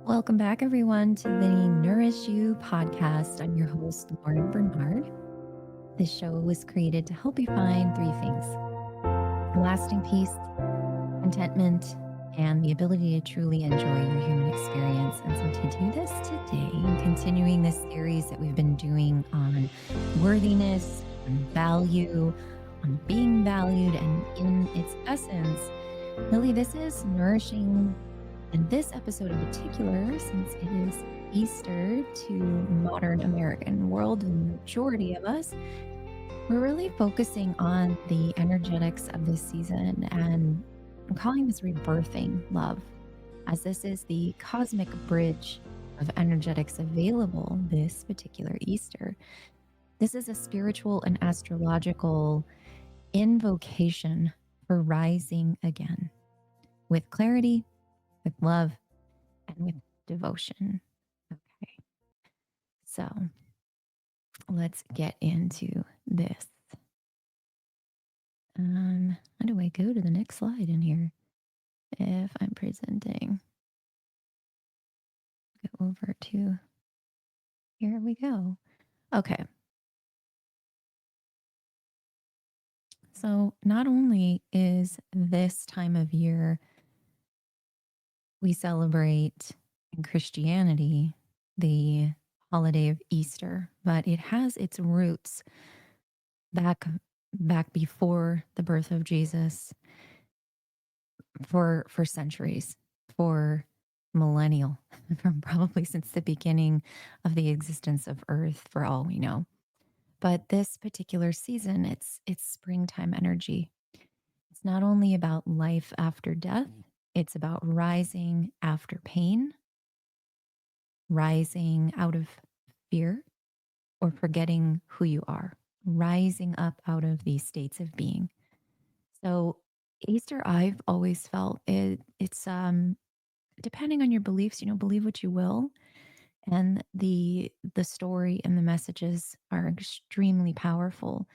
Welcome back, everyone, to the Nourish You podcast. I'm your host, Lauren Bernard. This show was created to help you find three things: lasting peace, contentment, and the ability to truly enjoy your human experience. And so, to do this today, continuing this series that we've been doing on worthiness, on value, on being valued, and in its essence, Lily, this is Nourishing. And this episode in particular, since it is Easter to modern American world, and the majority of us, we're really focusing on the energetics of this season. And I'm calling this rebirthing love, as this is the cosmic bridge of energetics available this particular Easter. This is a spiritual and astrological invocation for rising again with clarity, with love, and with devotion. Okay, so let's get into this. How do I go to the next slide in here? If I'm presenting, go over to here we go. Okay, so not only is this time of year we celebrate in Christianity the holiday of Easter, but it has its roots back before the birth of Jesus for centuries, for millennial, from probably since the beginning of the existence of Earth, for all we know. But this particular season, it's springtime energy. It's not only about life after death, it's about rising after pain, rising out of fear or forgetting who you are, rising up out of these states of being. So Easter, I've always felt it's depending on your beliefs, believe what you will. And the story and the messages are extremely powerful.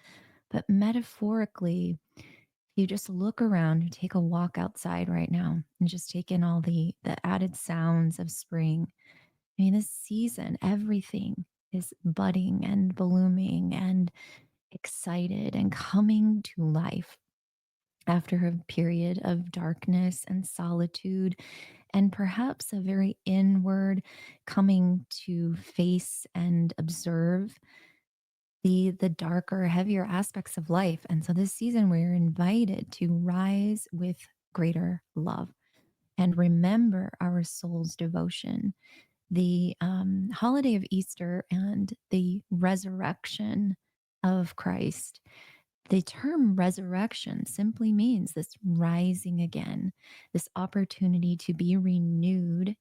But metaphorically, you just look around, you take a walk outside right now and just take in all the added sounds of spring. I mean, this season, everything is budding and blooming and excited and coming to life after a period of darkness and solitude, and perhaps a very inward coming to face and observe the darker, heavier aspects of life. And so this season we're invited to rise with greater love and remember our soul's devotion. The holiday of Easter and the resurrection of Christ, the term resurrection simply means this rising again, this opportunity to be renewed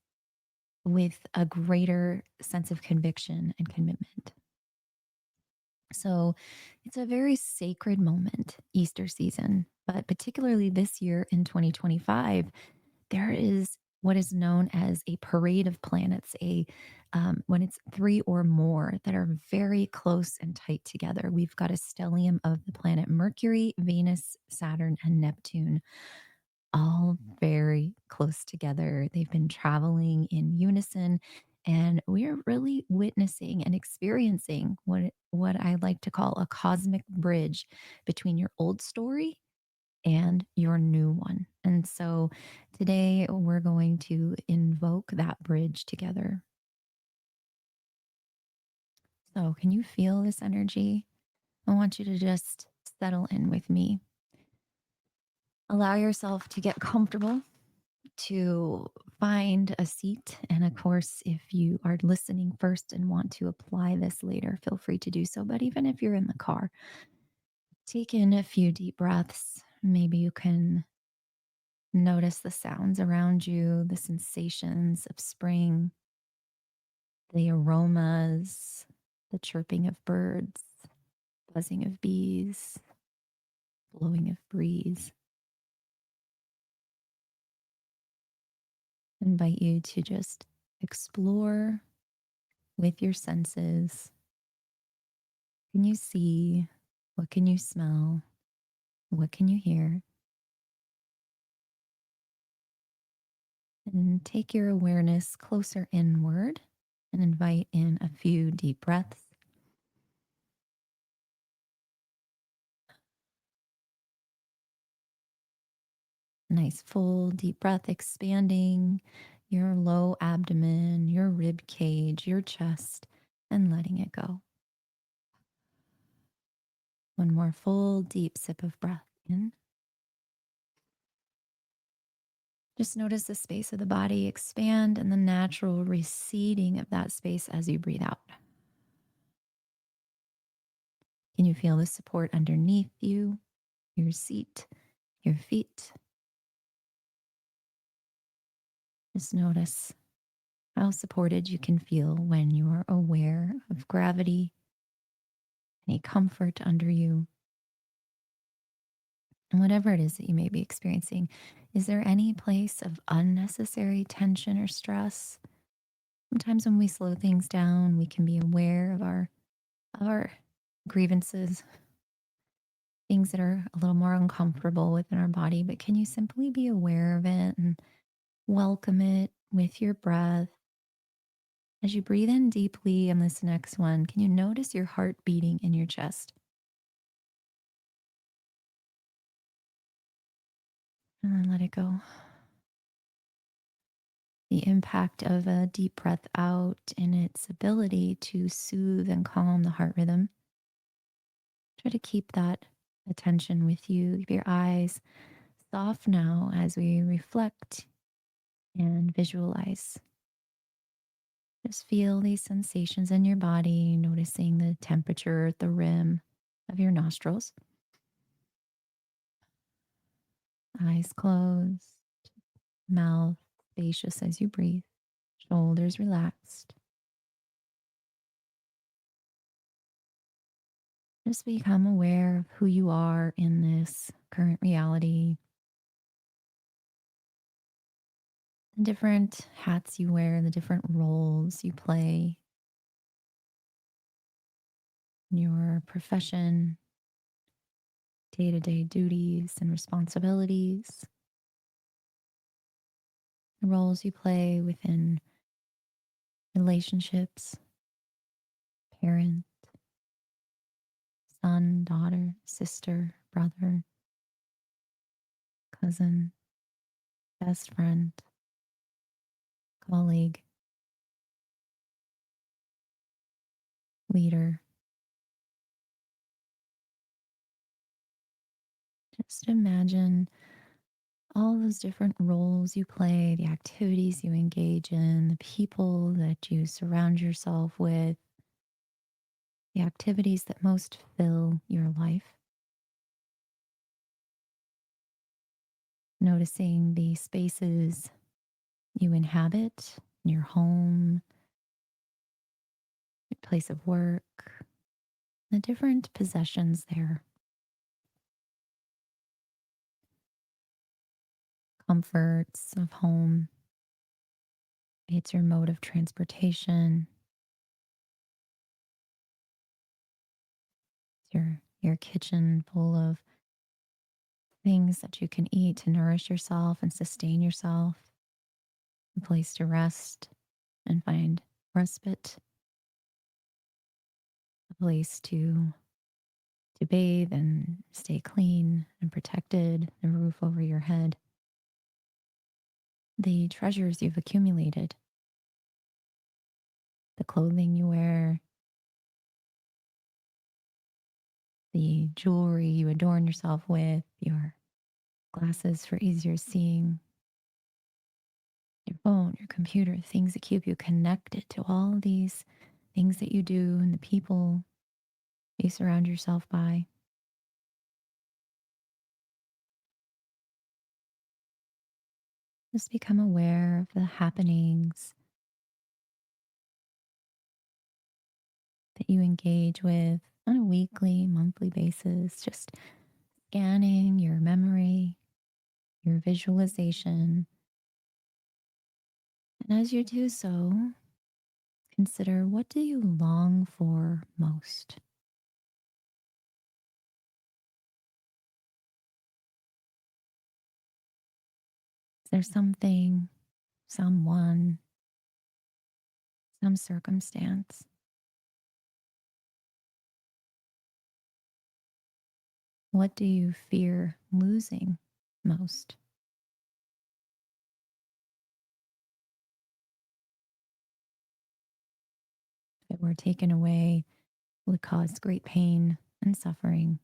with a greater sense of conviction and commitment. So it's a very sacred moment, Easter season, but particularly this year in 2025, there is what is known as a parade of planets, a when it's three or more that are very close and tight together. We've got a stellium of the planet Mercury, Venus, Saturn, and Neptune, all very close together. They've been traveling in unison, and we're really witnessing and experiencing what I like to call a cosmic bridge between your old story and your new one. And so today we're going to invoke that bridge together. So, can you feel this energy? I want you to just settle in with me. Allow yourself to get comfortable, to find a seat. And of course, if you are listening first and want to apply this later, feel free to do so. But even if you're in the car, take in a few deep breaths. Maybe you can notice the sounds around you, the sensations of spring, the aromas, the chirping of birds, buzzing of bees, blowing of breeze. I invite you to just explore with your senses. What can you see? What can you smell? What can you hear? And take your awareness closer inward and invite in a few deep breaths. Nice full deep breath, expanding your low abdomen, your rib cage, your chest, and letting it go. One more full deep sip of breath in. Just notice the space of the body expand and the natural receding of that space as you breathe out. Can you feel the support underneath you, your seat, your feet? Just notice how supported you can feel when you are aware of gravity, any comfort under you, and whatever it is that you may be experiencing. Is there any place of unnecessary tension or stress? Sometimes when we slow things down, we can be aware of our grievances, things that are a little more uncomfortable within our body, but can you simply be aware of it and welcome it with your breath? As you breathe in deeply on this next one, can you notice your heart beating in your chest? And then let it go. The impact of a deep breath out and its ability to soothe and calm the heart rhythm. Try to keep that attention with you. Keep your eyes soft now as we reflect and visualize. Just feel these sensations in your body, noticing the temperature at the rim of your nostrils. Eyes closed, mouth spacious as you breathe, shoulders relaxed. Just become aware of who you are in this current reality, the different hats you wear, the different roles you play in your profession, day to day duties and responsibilities, the roles you play within relationships, parent, son, daughter, sister, brother, cousin, best friend, colleague, leader. Just imagine all those different roles you play, the activities you engage in, the people that you surround yourself with, the activities that most fill your life. Noticing the spaces you inhabit in your home, your place of work, the different possessions there, comforts of home. Maybe it's your mode of transportation, your kitchen full of things that you can eat to nourish yourself and sustain yourself, a place to rest and find respite, a place to bathe and stay clean and protected, a roof over your head, the treasures you've accumulated, the clothing you wear, the jewelry you adorn yourself with, your glasses for easier seeing, your phone, your computer, things that keep you connected to all these things that you do and the people you surround yourself by. Just become aware of the happenings that you engage with on a weekly, monthly basis, just scanning your memory, your visualization. And as you do so, consider, what do you long for most? Is there something someone, some circumstance. What do you fear losing most? If it were taken away, would cause great pain and suffering,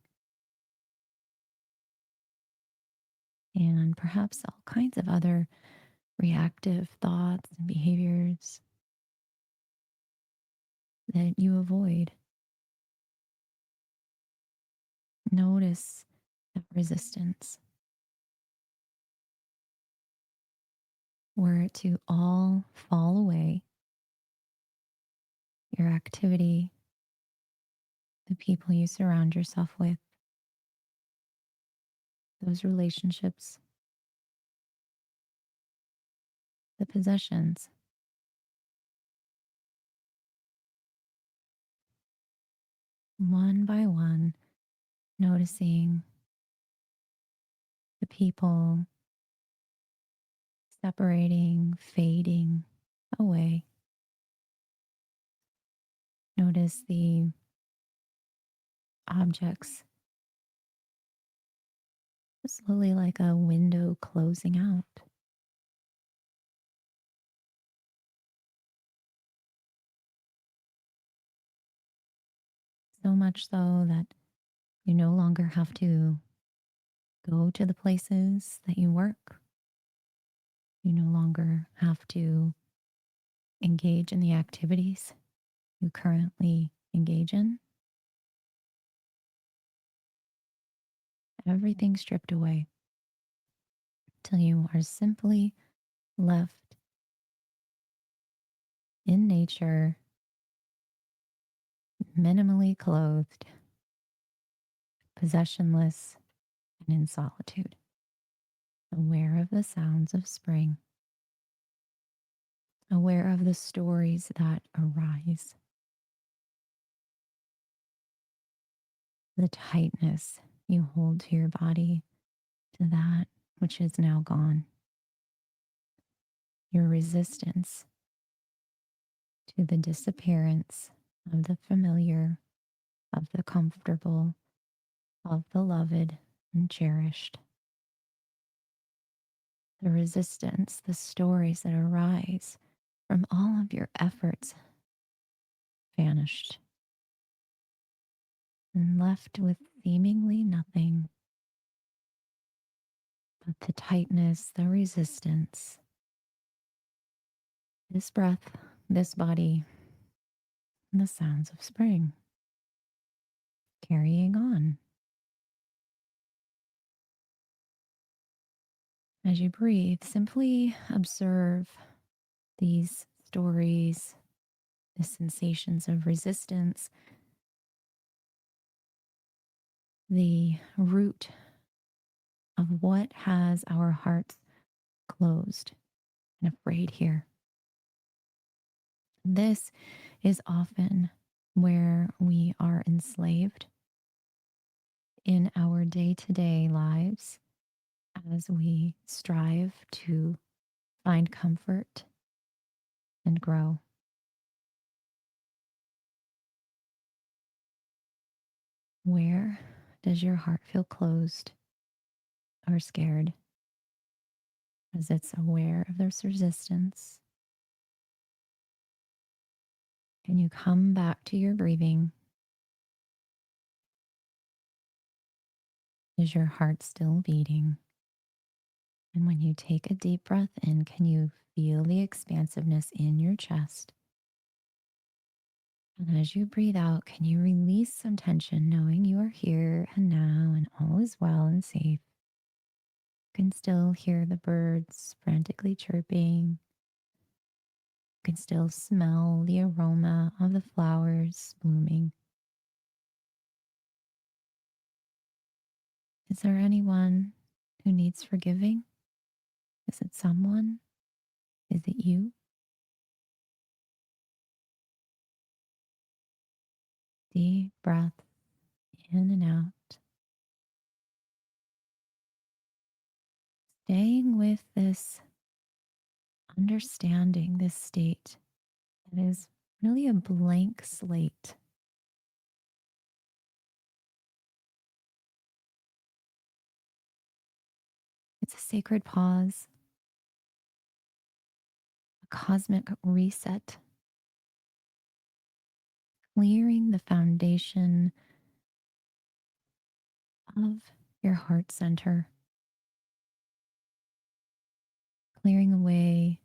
and perhaps all kinds of other reactive thoughts and behaviors that you avoid. Notice that resistance. Were it to all fall away, your activity, the people you surround yourself with, those relationships, the possessions, one by one, noticing the people separating, fading away. Notice the objects slowly like a window closing out. So much so that you no longer have to go to the places that you work. You no longer have to engage in the activities you currently engage in. Everything stripped away till you are simply left in nature, minimally clothed, possessionless, and in solitude, aware of the sounds of spring, aware of the stories that arise, the tightness you hold to your body, to that which is now gone, your resistance to the disappearance of the familiar, of the comfortable, of the loved and cherished. The resistance, the stories that arise from all of your efforts vanished and left with seemingly nothing but the tightness, the resistance, this breath, this body, and the sounds of spring carrying on. As you breathe, simply observe these stories, the sensations of resistance, the root of what has our hearts closed and afraid here. This is often where we are enslaved in our day to day lives as we strive to find comfort and grow. Where does your heart feel closed or scared as it's aware of this resistance? Can you come back to your breathing? Is your heart still beating? And when you take a deep breath in, can you feel the expansiveness in your chest? And as you breathe out, can you release some tension, knowing you are here and now and all is well and safe? You can still hear the birds frantically chirping. You can still smell the aroma of the flowers blooming. Is there anyone who needs forgiving? Is it someone? Is it you? Deep breath in and out. Staying with this understanding this state that is really a blank slate. It's a sacred pause, a cosmic reset, clearing the foundation of your heart center, clearing away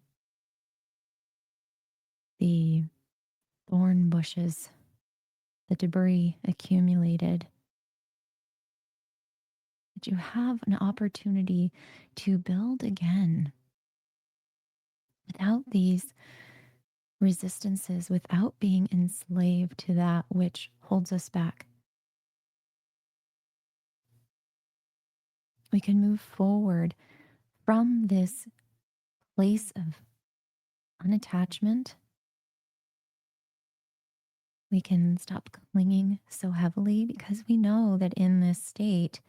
the thorn bushes, the debris accumulated, that you have an opportunity to build again without these resistances, without being enslaved to that which holds us back. We can move forward from this place of unattachment. We can stop clinging so heavily because we know that in this state,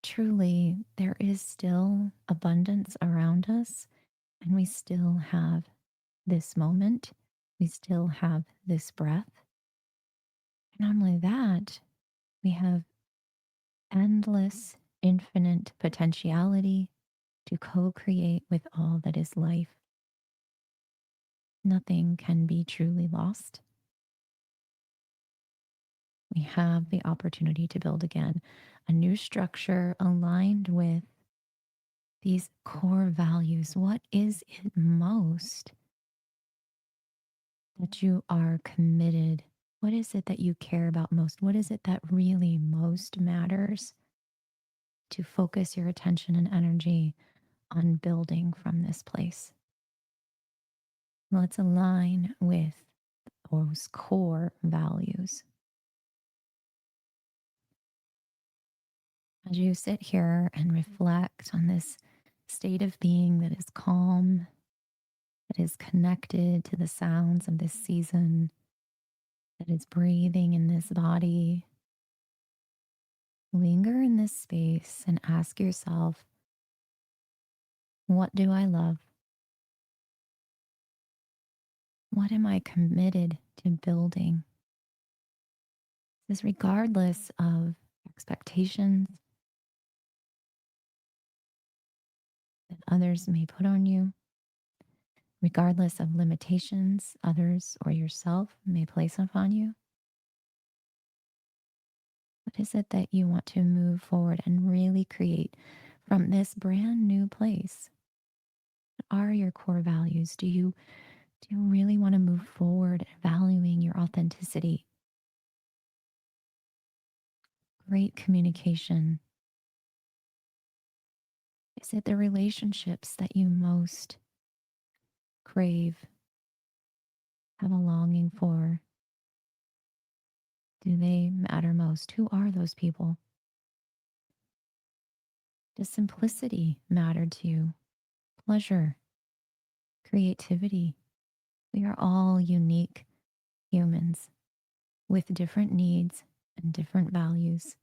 truly, there is still abundance around us, and we still have this moment. We still have this breath. And not only that, we have endless, infinite potentiality to co create with all that is life. Nothing can be truly lost. We have the opportunity to build again a new structure aligned with these core values. What is it most that you are committed? What is it that you care about most? What is it that really most matters to focus your attention and energy on building from this place? Let's align with those core values. As you sit here and reflect on this state of being that is calm, that is connected to the sounds of this season, that is breathing in this body, linger in this space and ask yourself, what do I love? What am I committed to building? This regardless of expectations that others may put on you, regardless of limitations others or yourself may place upon you. What is it that you want to move forward and really create from this brand new place? What are your core values? Do you really want to move forward valuing your authenticity? Great communication. Is it the relationships that you most crave, have a longing for? Do they matter most? Who are those people? Does simplicity matter to you? Pleasure, creativity. We are all unique humans with different needs and different values.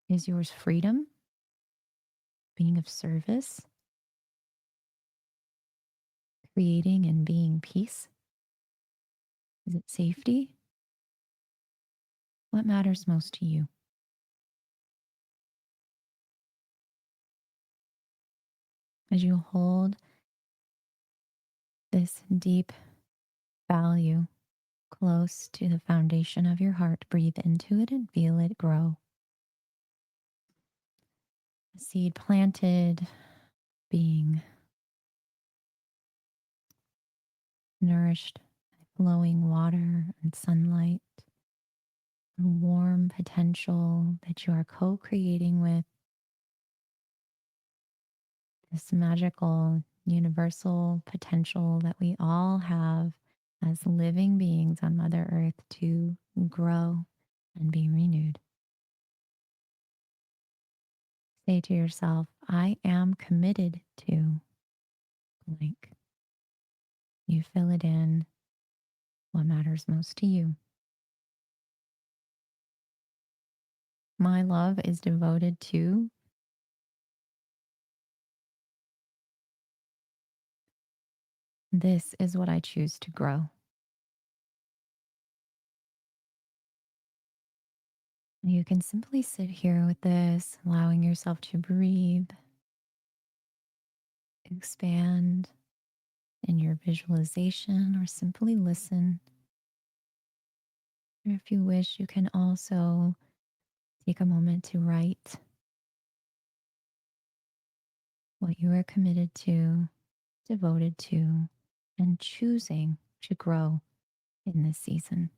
Is yours freedom, being of service, creating and being peace? Is it safety? What matters most to you? As you hold this deep value close to the foundation of your heart, breathe into it and feel it grow. A seed planted, being nourished by flowing water and sunlight, a warm potential that you are co creating with this magical, universal potential that we all have as living beings on Mother Earth to grow and be renewed. Say to yourself, I am committed to blank. You fill it in, what matters most to you. My love is devoted to This is what I choose to grow. You can simply sit here with this, allowing yourself to breathe, expand in your visualization, or simply listen. Or if you wish, you can also take a moment to write what you are committed to, devoted to, and choosing to grow in this season.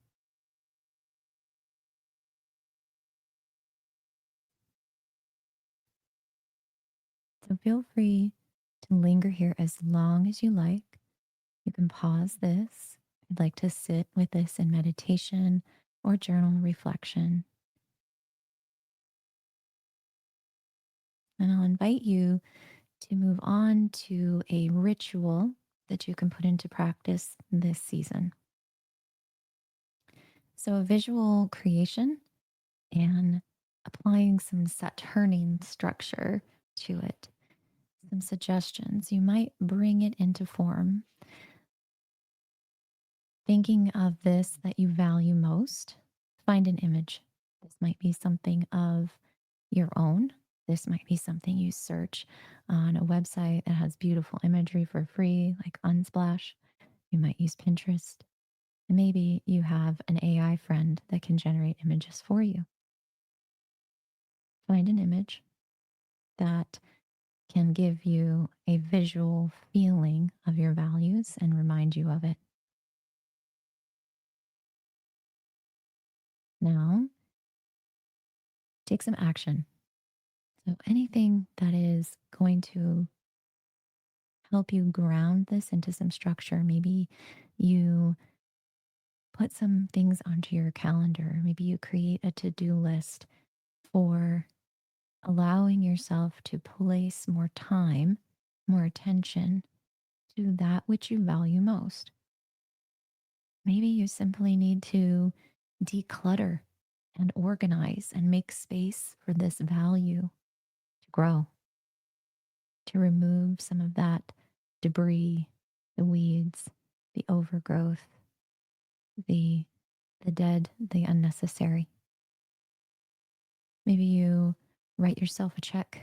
So feel free to linger here as long as you like. You can pause this. If you'd like to sit with this in meditation or journal reflection. And I'll invite you to move on to a ritual that you can put into practice this season. So, a visual creation and applying some Saturnian structure to it. Some suggestions. You might bring it into form, thinking of this that you value most. Find an image. This might be something of your own. This might be something you search on a website that has beautiful imagery for free, like Unsplash. You might use Pinterest. And maybe you have an AI friend that can generate images for you. Find an image that can give you a visual feeling of your values and remind you of it. Now, take some action. So, anything that is going to help you ground this into some structure, maybe you put some things onto your calendar, maybe you create a to do list for allowing yourself to place more time, more attention to that which you value most. Maybe you simply need to declutter and organize and make space for this value to grow, to remove some of that debris, the weeds, the overgrowth, the the dead, the unnecessary. Maybe you write yourself a check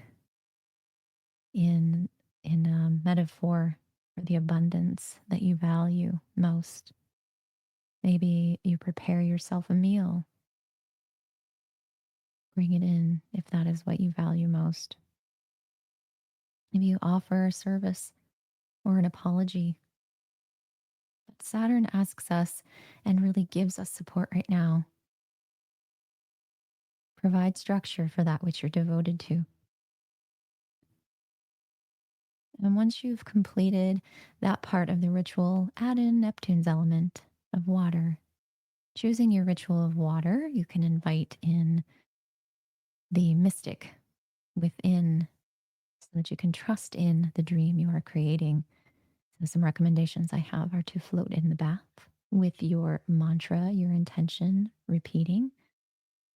in a metaphor for the abundance that you value most. Maybe you prepare yourself a meal. Bring it in if that is what you value most. Maybe you offer a service or an apology. But Saturn asks us and really gives us support right now. Provide structure for that which you're devoted to. And once you've completed that part of the ritual, add in Neptune's element of water. Choosing your ritual of water, you can invite in the mystic within so that you can trust in the dream you are creating. So, some recommendations I have are to float in the bath with your mantra, your intention, repeating.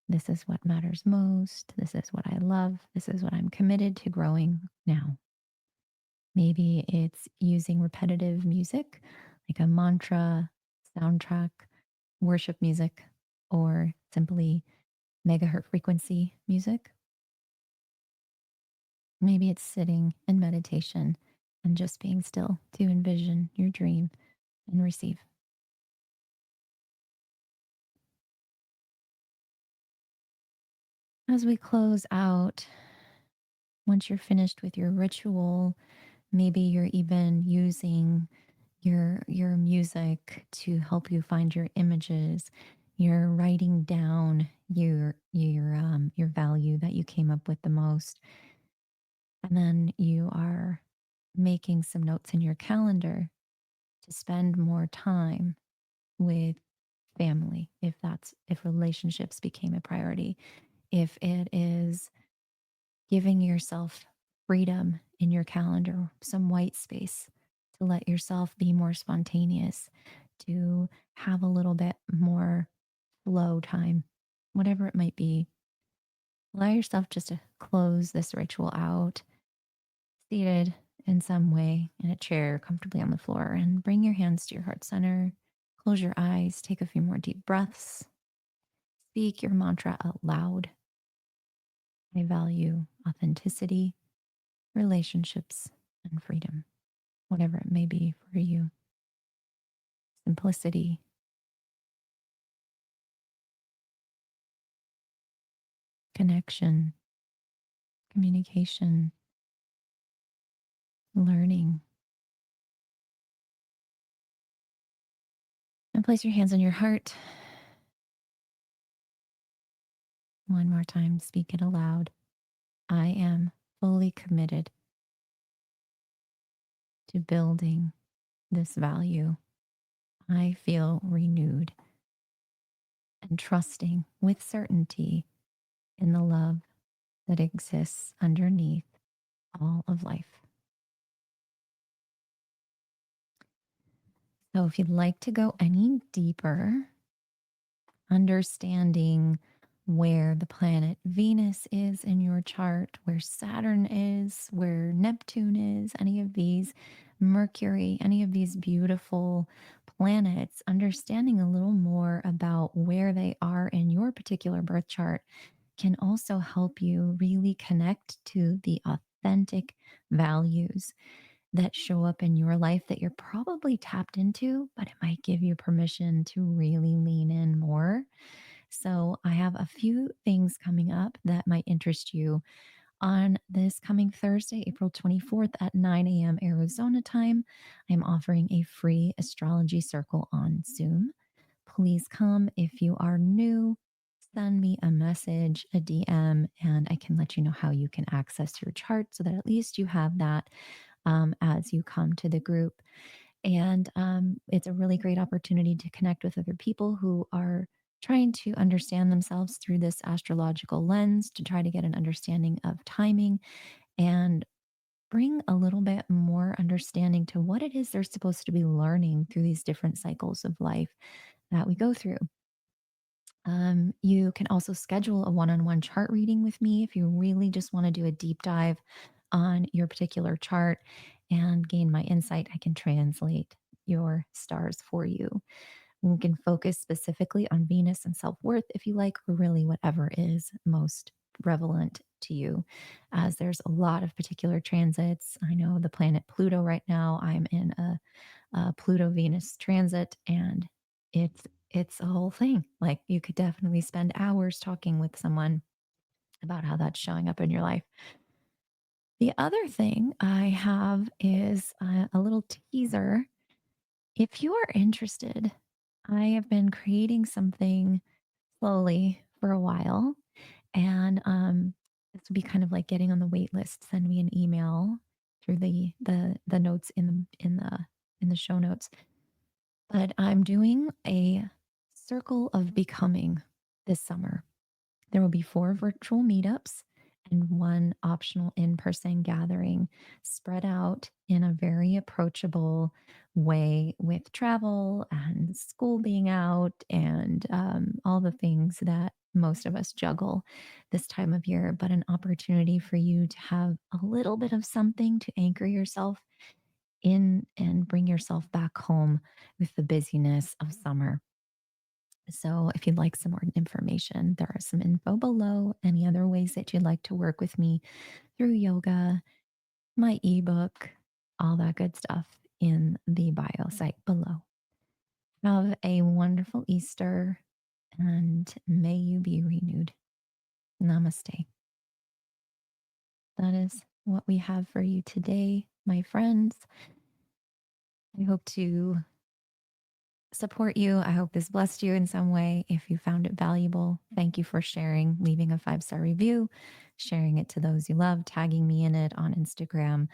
This is what matters most. This is what I love. This is what I'm committed to growing now. Maybe it's using repetitive music, like a mantra, soundtrack, worship music, or simply megahertz frequency music. Maybe it's sitting in meditation and just being still to envision your dream and receive. As we close out, once you're finished with your ritual, maybe you're even using your music to help you find your images. You're writing down your value that you came up with the most, and then you are making some notes in your calendar to spend more time with family if relationships became a priority, if it is giving yourself freedom in your calendar, some white space to let yourself be more spontaneous, to have a little bit more flow time, whatever it might be. Allow yourself just to close this ritual out, seated in some way in a chair, comfortably on the floor, and bring your hands to your heart center. Close your eyes, take a few more deep breaths, speak your mantra out loud. I value authenticity, relationships, and freedom, whatever it may be for you. Simplicity, connection, communication, learning. And place your hands on your heart. One more time, speak it aloud. I am fully committed to building this value. I feel renewed and trusting with certainty in the love that exists underneath all of life. So, if you'd like to go any deeper, understanding where the planet Venus is in your chart, where Saturn is, where Neptune is, any of these, Mercury, any of these beautiful planets, understanding a little more about where they are in your particular birth chart can also help you really connect to the authentic values that show up in your life that you're probably tapped into, but it might give you permission to really lean in more. So, I have a few things coming up that might interest you. On this coming Thursday, April 24th at 9 a.m. Arizona time, I'm offering a free astrology circle on Zoom. Please come. If you are new, send me a message, a DM, and I can let you know how you can access your chart so that at least you have that as you come to the group. And it's a really great opportunity to connect with other people who are trying to understand themselves through this astrological lens to try to get an understanding of timing and bring a little bit more understanding to what it is they're supposed to be learning through these different cycles of life that we go through. You can also schedule a one on one chart reading with me if you really just want to do a deep dive on your particular chart and gain my insight. I can translate your stars for you. We can focus specifically on Venus and self worth if you like, or really whatever is most relevant to you, as there's a lot of particular transits. I know the planet Pluto right now, I'm in a Pluto Venus transit, and it's a whole thing. Like you could definitely spend hours talking with someone about how that's showing up in your life. The other thing I have is a little teaser. If you are interested, I have been creating something slowly for a while, and this would be kind of like getting on the wait list. Send me an email through the notes in the show notes. But I'm doing a circle of becoming this summer. There will be 4 virtual meetups and 1 optional in person gathering spread out in a very approachable way with travel and school being out and all the things that most of us juggle this time of year, but an opportunity for you to have a little bit of something to anchor yourself in and bring yourself back home with the busyness of summer. So, if you'd like some more information, there are some info below. Any other ways that you'd like to work with me through yoga, my ebook, all that good stuff in the bio site below. Have a wonderful Easter and may you be renewed. Namaste. That is what we have for you today, my friends. I hope to support you. I hope this blessed you in some way. If you found it valuable, thank you for sharing, leaving a 5-star review, sharing it to those you love, tagging me in it on Instagram.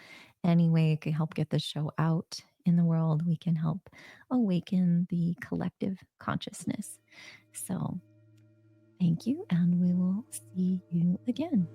Any way it can help get this show out in the world, we can help awaken the collective consciousness. So, thank you, and we will see you again.